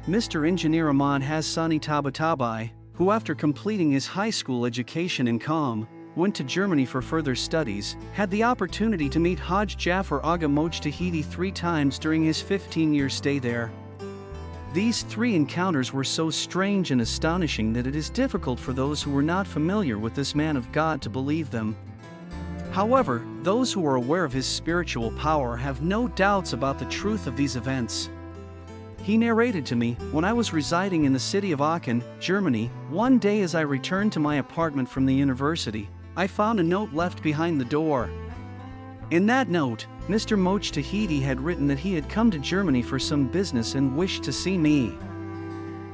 Mr. Engineer Ahmad Hassani Tabatabai, who after completing his high school education in Qom, went to Germany for further studies, had the opportunity to meet Haj Jafar Aga Mojtahidi 3 times during his 15-year stay there. These 3 encounters were so strange and astonishing that it is difficult for those who were not familiar with this man of God to believe them. However, those who are aware of his spiritual power have no doubts about the truth of these events. He narrated to me, when I was residing in the city of Aachen, Germany, one day as I returned to my apartment from the university, I found a note left behind the door. In that note, Mr. Mojtahidi had written that he had come to Germany for some business and wished to see me.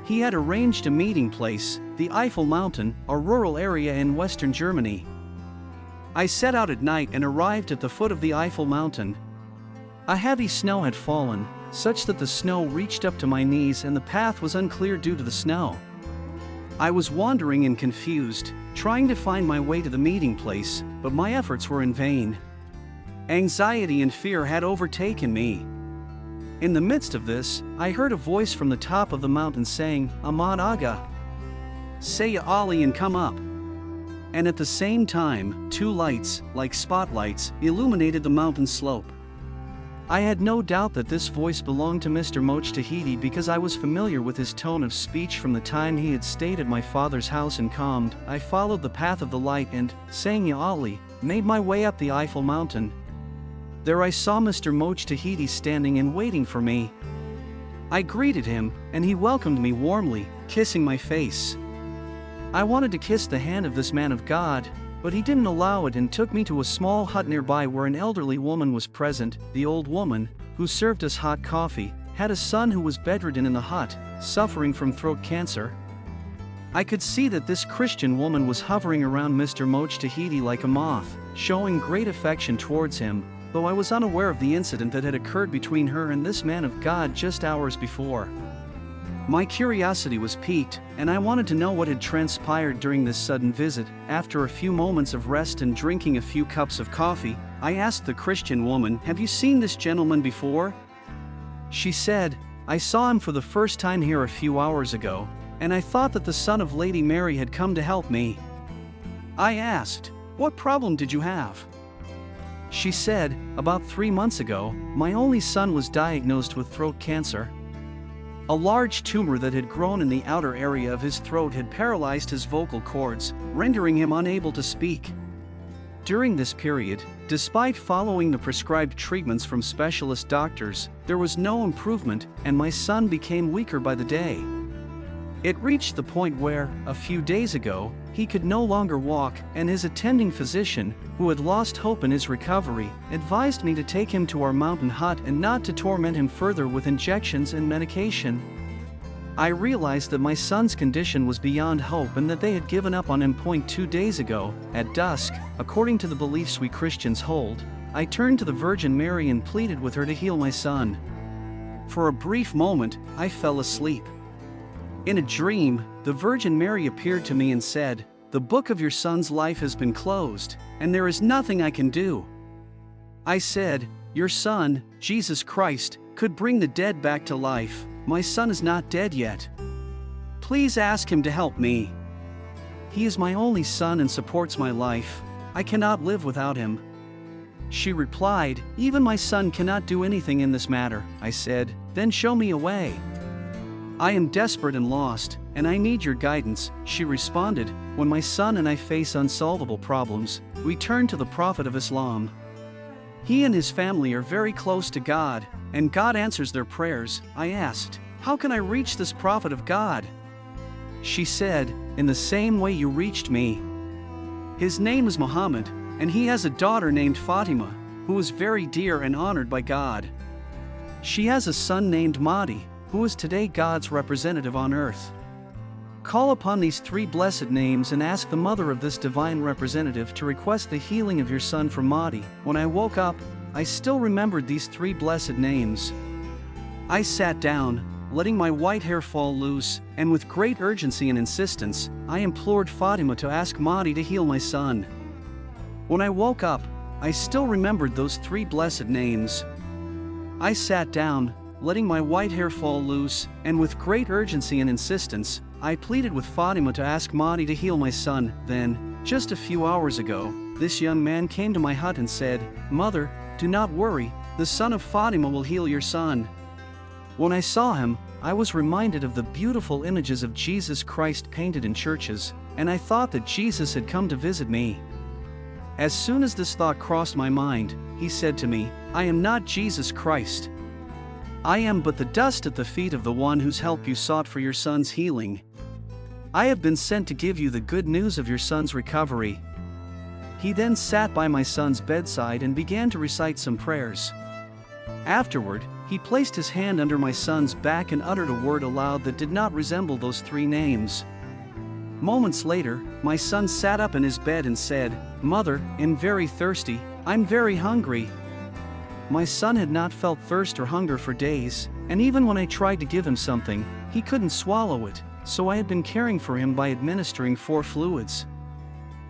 He had arranged a meeting place, the Eiffel Mountain, a rural area in western Germany. I set out at night and arrived at the foot of the Eiffel Mountain. A heavy snow had fallen, such that the snow reached up to my knees and the path was unclear due to the snow. I was wandering and confused, trying to find my way to the meeting place, but my efforts were in vain. Anxiety and fear had overtaken me. In the midst of this, I heard a voice from the top of the mountain saying, "Ahmad Aga, say ya Ali and come up." And at the same time, 2 lights, like spotlights, illuminated the mountain slope. I had no doubt that this voice belonged to Mr. Mojtahidi because I was familiar with his tone of speech from the time he had stayed at my father's house in Qom. I followed the path of the light and, saying Ya Ali, made my way up the Eiffel Mountain. There I saw Mr. Mojtahidi standing and waiting for me. I greeted him, and he welcomed me warmly, kissing my face. I wanted to kiss the hand of this man of God, but he didn't allow it and took me to a small hut nearby where an elderly woman was present. The old woman, who served us hot coffee, had a son who was bedridden in the hut, suffering from throat cancer. I could see that this Christian woman was hovering around Mr. Mojtahidi like a moth, showing great affection towards him, though I was unaware of the incident that had occurred between her and this man of God just hours before. My curiosity was piqued, and I wanted to know what had transpired during this sudden visit. After a few moments of rest and drinking a few cups of coffee, I asked the Christian woman, "Have you seen this gentleman before?" She said, "I saw him for the first time here a few hours ago, and I thought that the son of Lady Mary had come to help me." I asked, "What problem did you have?" She said, "About 3 months ago, my only son was diagnosed with throat cancer. A large tumor that had grown in the outer area of his throat had paralyzed his vocal cords, rendering him unable to speak. During this period, despite following the prescribed treatments from specialist doctors, there was no improvement, and my son became weaker by the day. It reached the point where, a few days ago, he could no longer walk, and his attending physician, who had lost hope in his recovery, advised me to take him to our mountain hut and not to torment him further with injections and medication. I realized that my son's condition was beyond hope and that they had given up on him. 2 days ago, at dusk, according to the beliefs we Christians hold, I turned to the Virgin Mary and pleaded with her to heal my son. For a brief moment, I fell asleep. In a dream, the Virgin Mary appeared to me and said, "The book of your son's life has been closed, and there is nothing I can do." I said, "Your son, Jesus Christ, could bring the dead back to life. My son is not dead yet. Please ask him to help me. He is my only son and supports my life. I cannot live without him." She replied, "Even my son cannot do anything in this matter." I said, "Then show me a way. I am desperate and lost, and I need your guidance." She responded, "When my son and I face unsolvable problems, we turn to the Prophet of Islam. He and his family are very close to God, and God answers their prayers." I asked, "How can I reach this Prophet of God?" She said, "In the same way you reached me. His name is Muhammad, and he has a daughter named Fatima, who is very dear and honored by God. She has a son named Mahdi, who is today God's representative on earth. Call upon these 3 blessed names and ask the mother of this divine representative to request the healing of your son from Mahdi." When I woke up, I still remembered these 3 blessed names. I sat down, letting my white hair fall loose, and with great urgency and insistence, I implored Fatima to ask Mahdi to heal my son. When I woke up, I still remembered those 3 blessed names. I sat down, letting my white hair fall loose, and with great urgency and insistence, I pleaded with Fatima to ask Mahdi to heal my son. Then, just a few hours ago, this young man came to my hut and said, "Mother, do not worry, the son of Fatima will heal your son." When I saw him, I was reminded of the beautiful images of Jesus Christ painted in churches, and I thought that Jesus had come to visit me. As soon as this thought crossed my mind, he said to me, "I am not Jesus Christ. I am but the dust at the feet of the one whose help you sought for your son's healing. I have been sent to give you the good news of your son's recovery." He then sat by my son's bedside and began to recite some prayers. Afterward, he placed his hand under my son's back and uttered a word aloud that did not resemble those three names. Moments later, my son sat up in his bed and said, "Mother, I'm very thirsty, I'm very hungry." My son had not felt thirst or hunger for days, and even when I tried to give him something, he couldn't swallow it, so I had been caring for him by administering 4 fluids.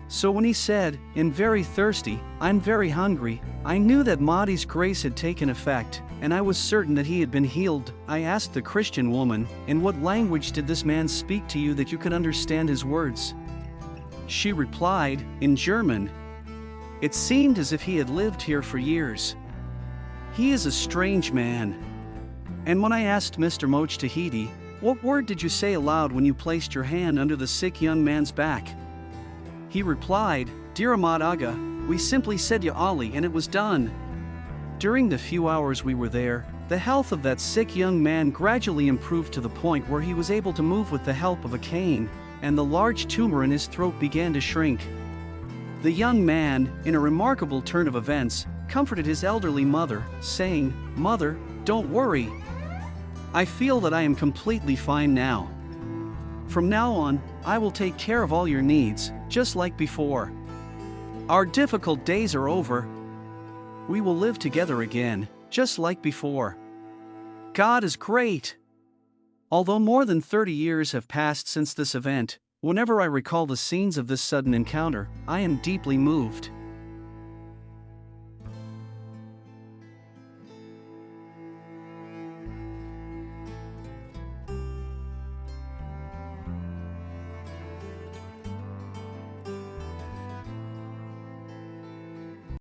So when he said, "I'm very thirsty, I'm very hungry," I knew that Mahdi's grace had taken effect, and I was certain that he had been healed. I asked the Christian woman, "In what language did this man speak to you that you could understand his words?" She replied, "In German." It seemed as if he had lived here for years. He is a strange man. And when I asked Mr. Mojtahidi, "What word did you say aloud when you placed your hand under the sick young man's back?" he replied, "Dear Ahmad Aga, we simply said Ya Ali and it was done." During the few hours we were there, the health of that sick young man gradually improved to the point where he was able to move with the help of a cane, and the large tumor in his throat began to shrink. The young man, in a remarkable turn of events, comforted his elderly mother, saying, "Mother, don't worry. I feel that I am completely fine now. From now on, I will take care of all your needs, just like before. Our difficult days are over. We will live together again, just like before." God is great. Although more than 30 years have passed since this event, whenever I recall the scenes of this sudden encounter, I am deeply moved.